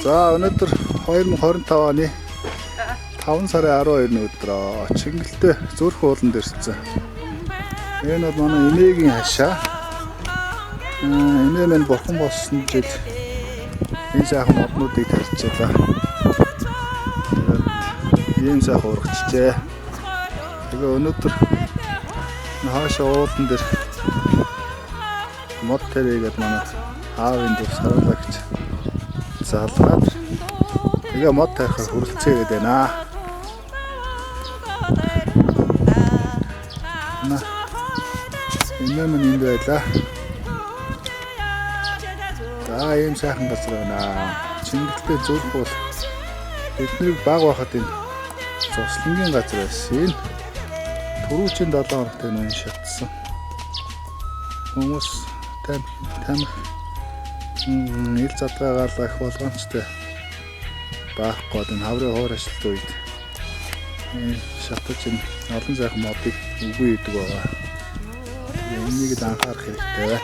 За өнөөдөр 2025 оны 5 сарын 12-ны өдрөө Чингэлтэй зүрх ууланд ирсэн. Энэ бол манай эмээгийн хашаа. Эмээ минь бурхан болсон жил энэ сайхан моднуудыг тарьчихлаа. Тэгээд ийм сайхан урагчжээ. Тэгээ өнөөдөр хаашаа уулан дээр мод тарьяагаад манай аавын дус харуулаа гэж залгаад тэгээ мод тарихаар хүрэлцээгээд байна. Энэ минь энэ байлаа. За ийм сайхан газар байна. Чингэлтэй зүрх бол бидний баг байхад энэ цуслангийн газар байсан. Энэ түрүүчийн 7 хоногт энэ шатсан. Хүмүүс тамхи ил задгаагаал их болгоомжтой байхгүй энэ хаврын хоор ажилт үед шатаж энэ олон сайхан модыг үгүй идэг байгаа. Энийг л анхаарах хэрэгтэй.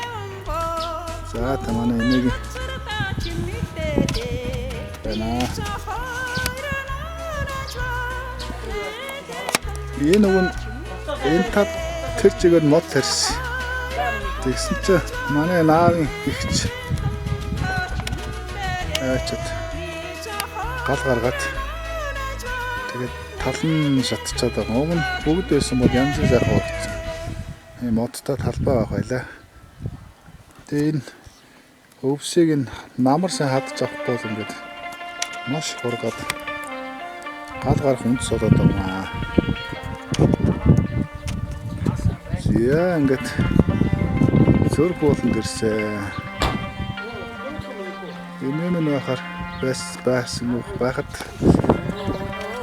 За та манай энийг энэ нөгөө энэ тат тэр чигээр мод тарьсан. Тэгсэн чинь манай наавын ихч аачаад гал гаргаад тэгээд талан шатчихад байгаа. Уг нь бүгд байсан бол янз бүр сайхан болчихсон. Модтой талбай байх байлаа. Тэгээд энэ өвсийг нь намар сайн хадж авах бол ингээд маш хургаад гал гарах үндэс болоод байгаа. Зя ингээд зүрх ууланд ирсэн. Энэ нь байхаар байсан уу байхад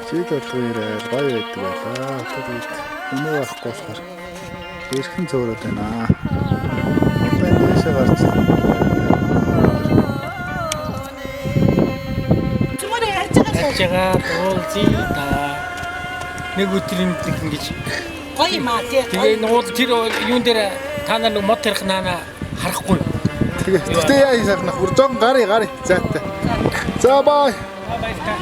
чиг толгойроо гоё байдаг байлаа. Тэгээд энэ байхгүй болохоор эрхэн зөөрөд байна. Одоо дэшээ гарч Чагаа уулзъя та. Нэг өдрийн ингэж гоё маа тий. Тэгээ нуул тэр юун дээр та нар мод тарих наана харахгүй. Тэгээ яа хийсарнах бүр жон гарыг зайтай. За бай. Бай та.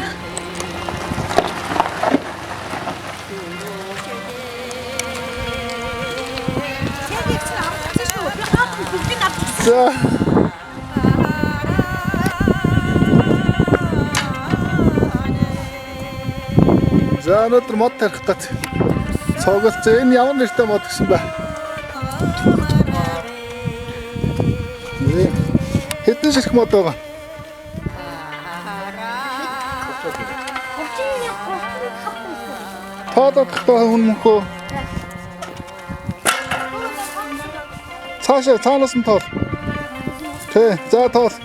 За өнөөдөр мод тарих тат цуглалцсан. Энэ ямар нэртэй мод гэсэн бэ? Хэдэн ширхэг мод байгаа? Тоодохдоо хүнмөхөө. Цаанаас нь тоол. Тэ, за тоол.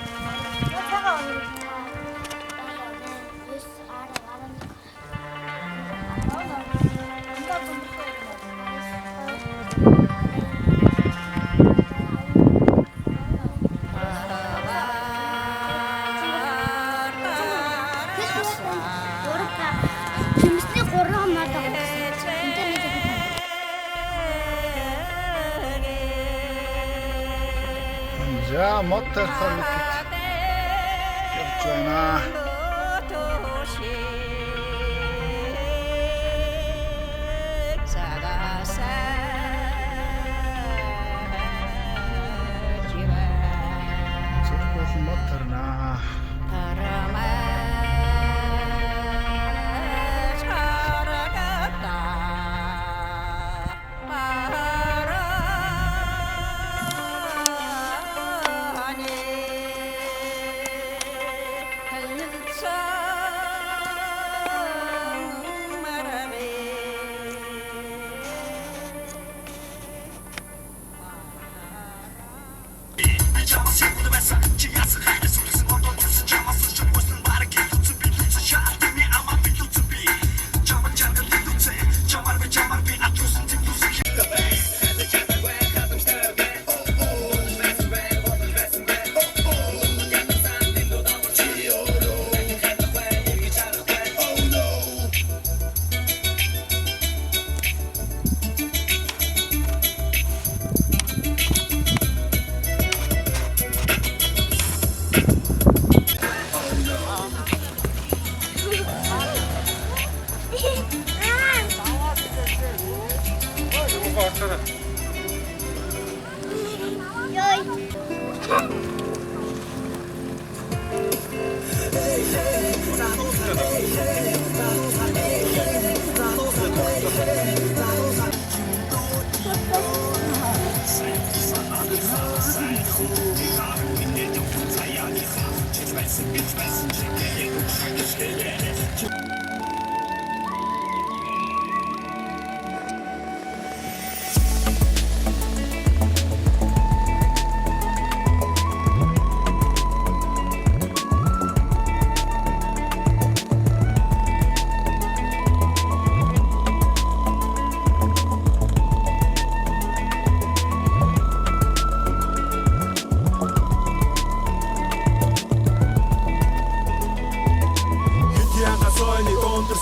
За мод тарихаар явж байна. Зүрх болон мод тарна.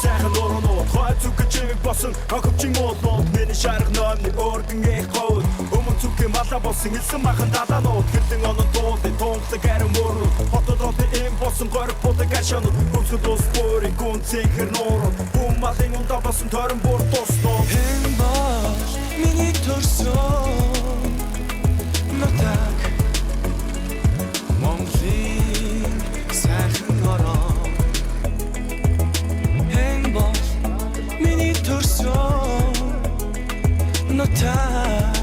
Сайхан нуурнууд хой зүгэж чимэг босон хогвчин уулууд миний шарах номны өргөн эхгоод өмнө зүгэн мала босон хэлсэн махан далаанууд хэдэн онон дуулын тунгалаг ариун мөрнүүд хотод им босон гориг будаг ашаанууд өсгөл ус бүрийн гүн цэнхэр нуурууд бүм малын ундаа босон тойрон бүр тусноо хэн бош миний төрсөн нотаг Монголын сайхан ороо нотаг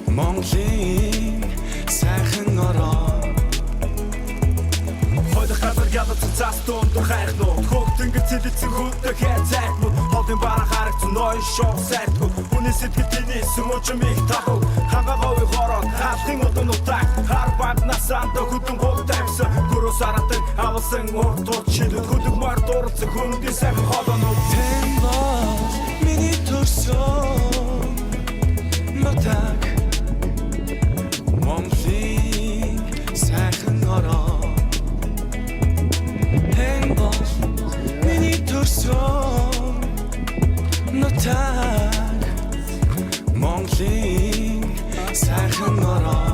Монголын сайхан ороо Хойд хатар ядаж цаастон дор хайрнууд хөгтөнгө цэлэцэн хөдөө хайцаатмууд холын бараа харагцсан ноён шоу сайтгүй хүний сэтгэл тэний сүмөч мих тахав хагаагүй хорон хаалтын удонутаг хар баднасанд хөдөн гутагсан гөрөөс аратан авсан уртууд шидэд хөдөг мар дуурсан хүнгийн сайхан холонууд тэмбо миний төрсөн нотаг Монголын сайхан ороо Тэмбо миний төрсөн нотаг Монголын сайхан ороо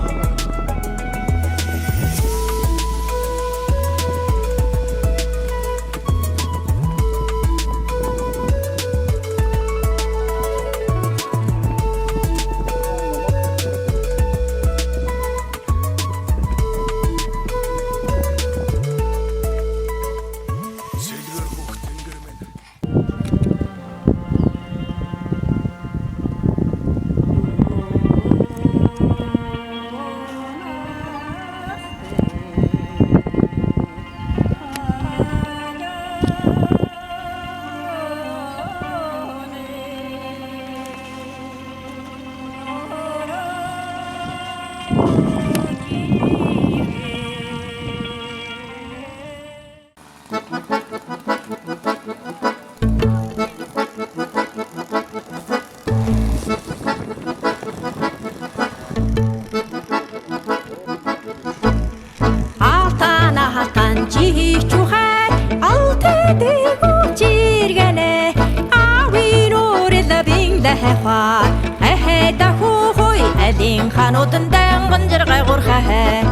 Хануудын данган жаргай гурхаа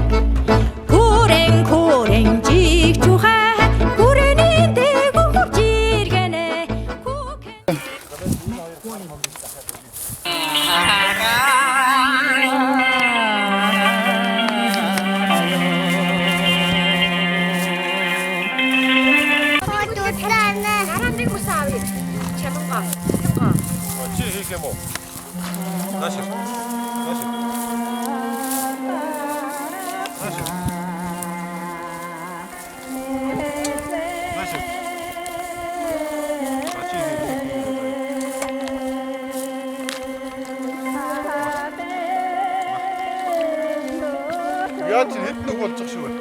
Күрэн күрэн жиг чухаа Күрэний дээгүүр жиргэнэ Яаж хэднэг болчих шиг байна.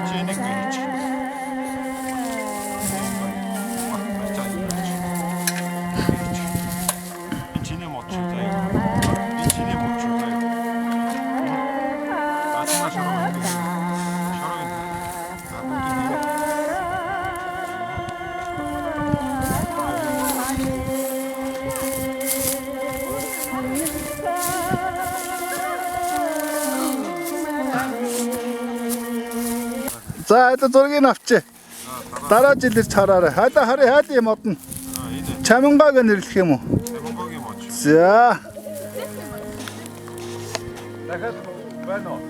Чиний гэж. Чиний мод шиг заяа. Чиний мод шиг заяа. Ачаа шараа. За это зургийг авчи. Дараа жилээс хараарай. Хайда харъя хайд юм одно. Чамингааг нэрлэх юм уу? За. Дахиад байна уу?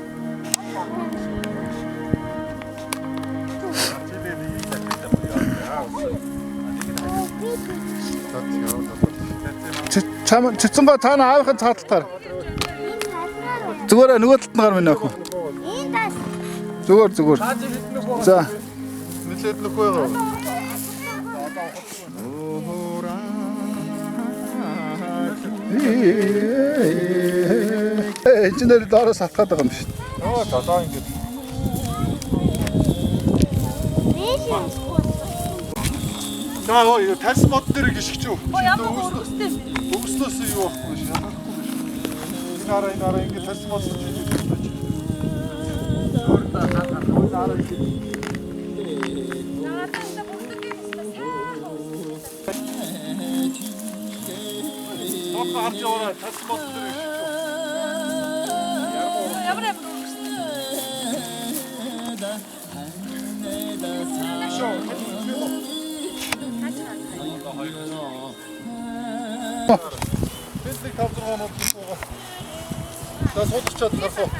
Цэцэнгаа цаана аавынхаа цааталтаар. Зүгээр нөгөө талд нь гар минь охин. Энд тас. Зүгээр. За. Нэлээд нөхөө гоо. Энэчнэр доороос хатгаад байгаа юм биш. Долоо ингэж. За өө тарс мод дээр гიშгч үү? Ямар өргөстэй. Өгснөөс юу байхгүй шээ. Нараа ингэ тарс мод хийж байна. Өөртөө хатаа нараа хийж. Тока харж яваа тарс мод дээр гიშгч үү? Ямар Бэлэг тавдрагоонууд байгаа. За судалчаад гарах.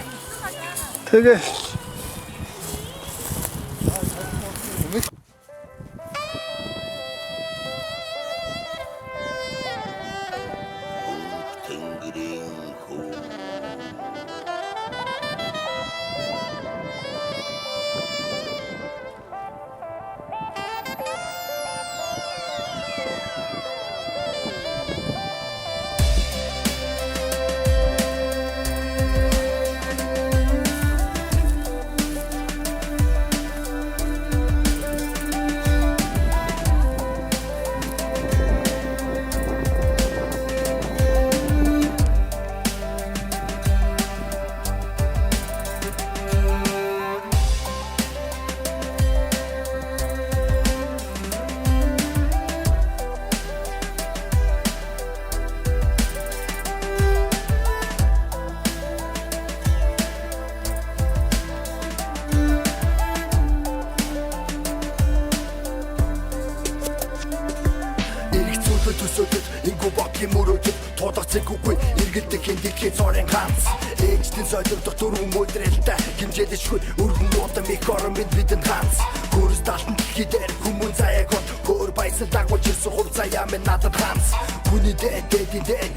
Тэгээ. Ингу баким мөрөдөд тулгацэггүй эргэлдэг хиндихийн цорын ганц ээжтэн солиодох дөрвөн өдрэлтэй хэмжээлэшгүй өргөн удаа микорон бидэнд ганц хөрс талтан дэлхийдэр хүмүүн заяаг хөр баясал дагуулж ирсэн хур заяа минь надад ганц хүний дээд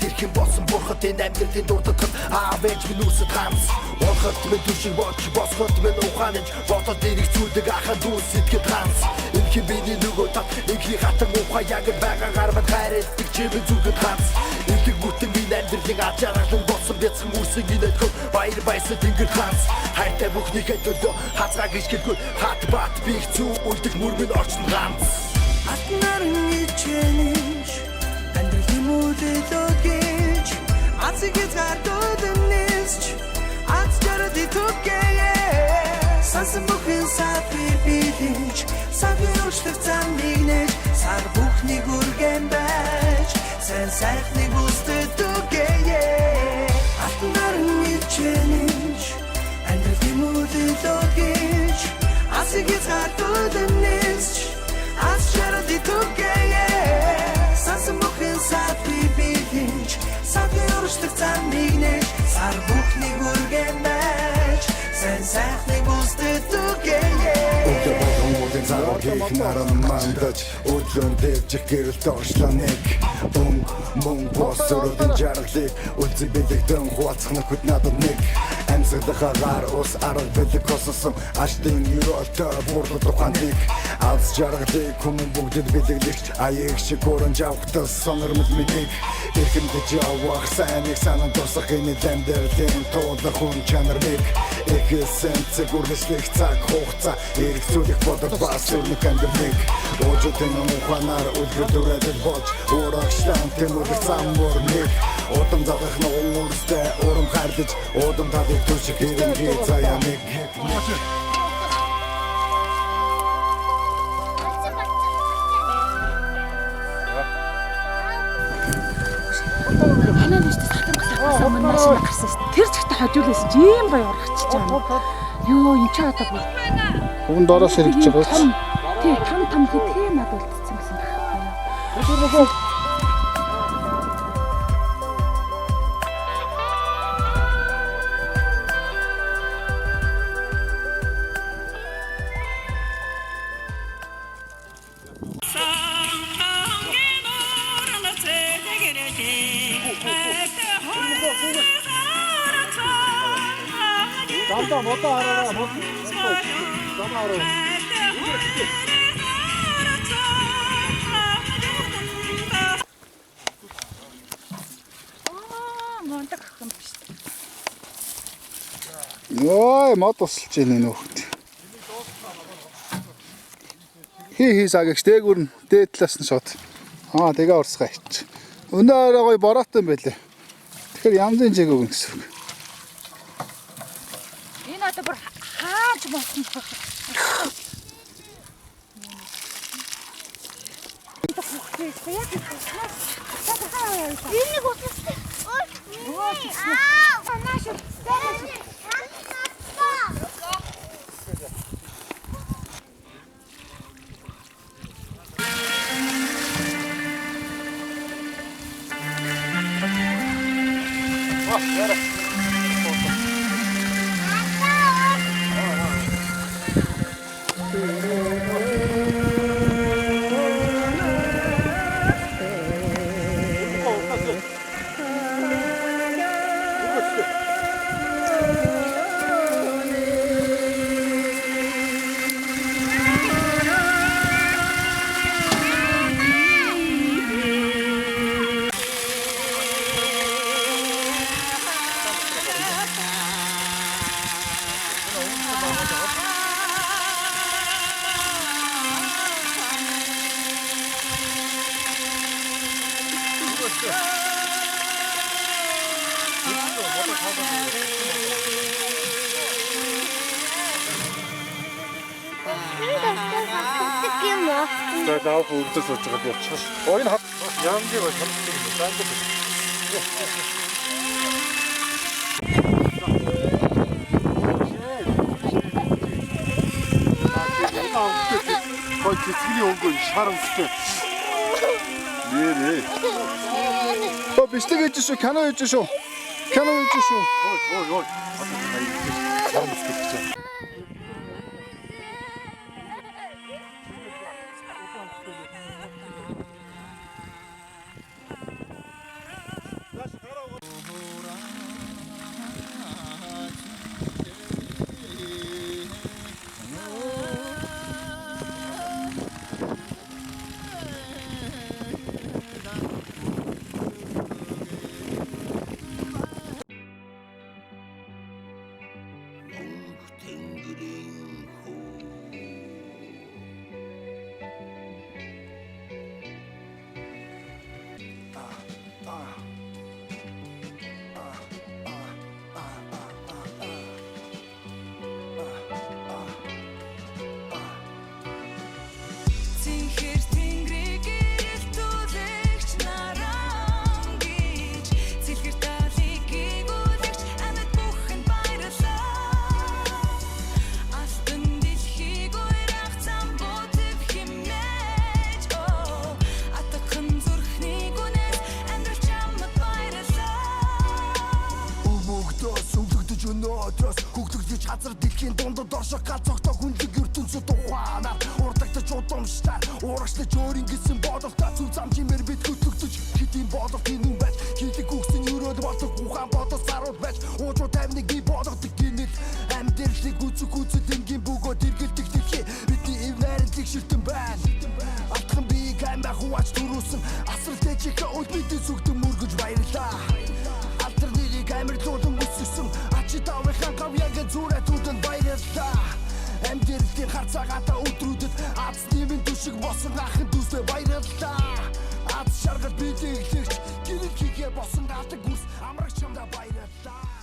тэрхэн болсон бурхад энэ амьдралын дурддах аавч минь үсэд ганц Орхот минь түшиг бодч босхот минь ухаанч бодод ирэх зүйлдэг ахад дүүс сэтгэд ганц энэ биний нөгөө тат ихний хатан ухаа яг байгаа гарбад хайрладаг чимэн зүгт ганц их бүтэн минь амьдралын ачаархан болсон бяцхан үсэн инэдгөө баяр баясал тэнгэр ганц хайртай бүхнийхээ төлөө хазгаа гიშгэлгүй хат бат бих зүү үлдэх мөр минь орчин ганц Атнарын ичэнэж амьдралын мөдөд Азигіз гардууд нээсч Аз жарад итүгээ Сансан бүхэн сад бибилж Сагийн учлах замыг нэж Сар бүхнийг үргэн байж Сайн сайхныг үстэд үгээ Атнарын ичэнэж амьдралын мөдөд Азигіз гардууд нээсч Аз жарад итүгээ Сансан бүхэн сад бибилж Сагийн учлах замыг нэж Сар бүхнийг үргэн байж Сайн сайхныг үстэд үгээ Их наран мандаж Өдлөн дэвжих гэрэлт оршлоо нэг Мөн босруудын жаргалыг Үлзэг бэлэгдэн хуалцах нөхөд надад нэг Амьсгалах агаар ус арга бэлэг хоссон Аштын юролтой бурдад ухааныг Аз жаргалыг хүмүүн бүгдэд бэлэглэгч Аяг шиг өрөн жавхтас сонормол мэдийг Эрхэмдэж явах сайныг санан тусах энэ амьдралын туулах хүн чанарыг Эхэлсэн цэгүрлэшлэх цаг хугацаа Эрх зүйлэх бодод бас өрнөх амьдралыг Уужуудын ухаанаар үлгэр дүрэдэл болж Урагшлан тэмүүлэх самбурныг Удам загах ногон үрстэй урам хайрлаж Удам талыг түших хэрэнгийн заяамыг Ханаа нэштэй сахим гасаа мань машин гарсан шүү дээ. Тэр чигтээ хажуулсан чи ийм бай урагчиж байгаа. Йоо энэ ч одоо бүр. Бүгд доороос хэрэгж байгаа. Тий там хэдхэн над үлдсэн гэсэн байна. Анда модоо хараараа мод. Замаа хараа. Мондог ах юм биш. Йой, мод тусалж ийн нөхд. Хий сагч дээгүр нь дээд талаас нь шот. Тэгээ урсгаа ич. Өнөөрөө гой бороотой юм байлээ. Тэгэхээр янзын жиг өгнө гэсэн үг. Энэ одоо бүр хаач болсон бэ? Энэ нэг утастай. Нааш. Заавал үрдэл сууж байгаа явчихсан шүү. Ойн хат яамгийн бай хамтдаг юм даа. Хой цэцгийн өнгөө шар өмстэй. Нэрээ. Оо бичлэг хийж шүү, кино хийж шүү. Кино хийж шүү. Ой. Шар өмстэй гэж. газар дэлхийн дундад орших галзахтай хүнлэг ертөнцөд ухаанаар урдагдаж удамштай урагшлаж өөр ингэсэн бодолтой зүв замжимэр бид хөтлөгдөж хэдийн бодолт энэ байж хийлэг үгсэн өрөөд болдог ухаан бодол сарууд байж уужуу таймныг би бодогдөг гинэл амьдралыг үзэх үзэд энгийн бөгөө дэргэлдэг дэлхий бидний эв найрлыг ширтэн байна алтхан би каймаа хувааж түрүүлсэн асралтай чихэ үл бидний зүгтэн мөргөж баярлаа алтерныг амирлуулан өссөн ачи тавынхан гавьяга зүрэ түдэн баярлаа амьдралын хар цагаатаа өдрүүдэд аз нэмэн түшиг босон ахын дүүсээ баярлаа аз шаргал бидний эхлэгч гэрэл хийгээ босон галдаг гүрс амрагч чамда баярлаа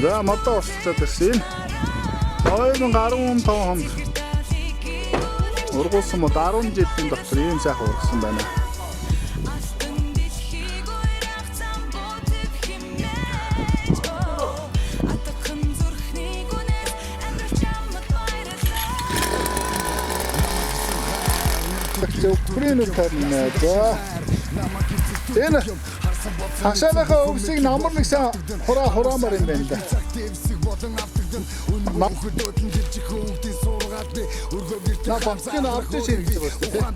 За модоо урсцаад ирсэн. 2015 онд ургуулсан мод 10 жилийн дотор ийм сайхан ургасан байна. Украиныг тарна. За. Энэ хашааныхаа өвсийг намар нэгсэн хураамаар юм байна да. На бацгийн авч ширгэж байгаа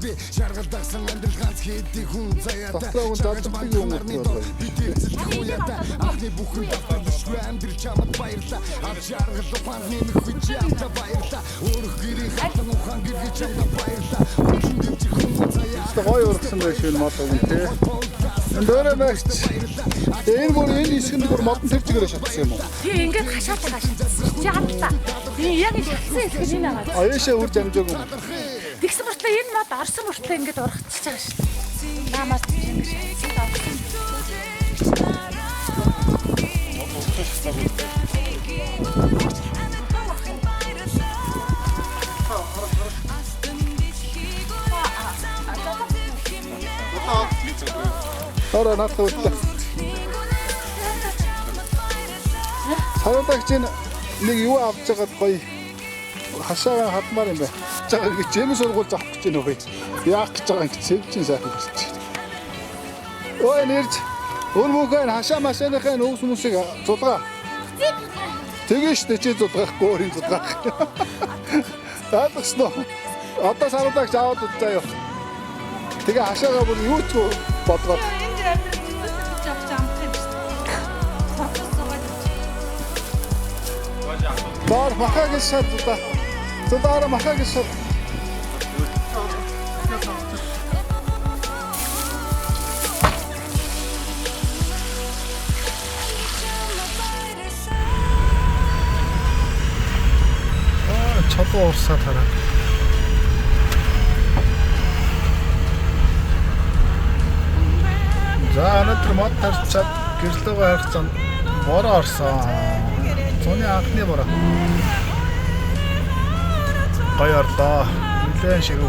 шүү дээ. Дотроо нь залбдаг юм уу? Гой ургасан байх шиг мод юм тий. Дөөрэ багч. Энэ бүр энэ исгэнд бүр модон тэр чигээр шатсан юм уу? Тий ингээд хашаатайгаа шатсан. Чи хамтаа. Би яг шатсан ихтэй энэ байгаа. Аяашаа үр жамжаагүй юм. Тэгсэн мөртлөө энэ мод орсон мөртлөө ингээд ургацчихж байгаа шүү дээ. Наамаас ингэж шатсан. Тора наатах үлдээ. Сарадагч нэг юу авч байгаад гоё хашаагаа хатмаар юм байна. Жага ингэ жим сургууль авах гэж байна уу? Яах гэж байгаа ингэ цэвчин сайхан болчих. Ой нэрж өрмөгөө хашаа машиныхаа нөөс хүмүүсийг зулгаа. Тэгээ штэ чи зулгаахгүй өөрийн зулгаах. Таадагч нөө. Одоо сарадагч аваад үзье. Тэгээ хашаагаа бүр юу ч бодгоод Бар махаг шат та. Зодара махаг шат. Чодоо урсаа тараа. За өнөөдөр мод тарчаад гэрлөөгөө харах зам бороо орсон. Цоны анхны бороо. Гоё орлоо. Нэлээд шиг